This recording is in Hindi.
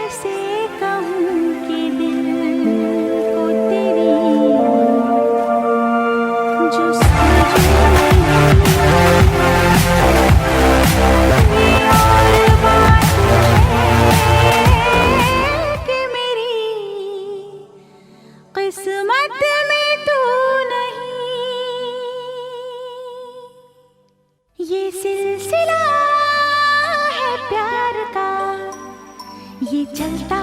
कैसे कहूँ कि दिल को तेरी जुस्तजू ये और बात है कि मेरी किस्मत में तू नहीं। ये सिलसिला है प्यार का, ये चलता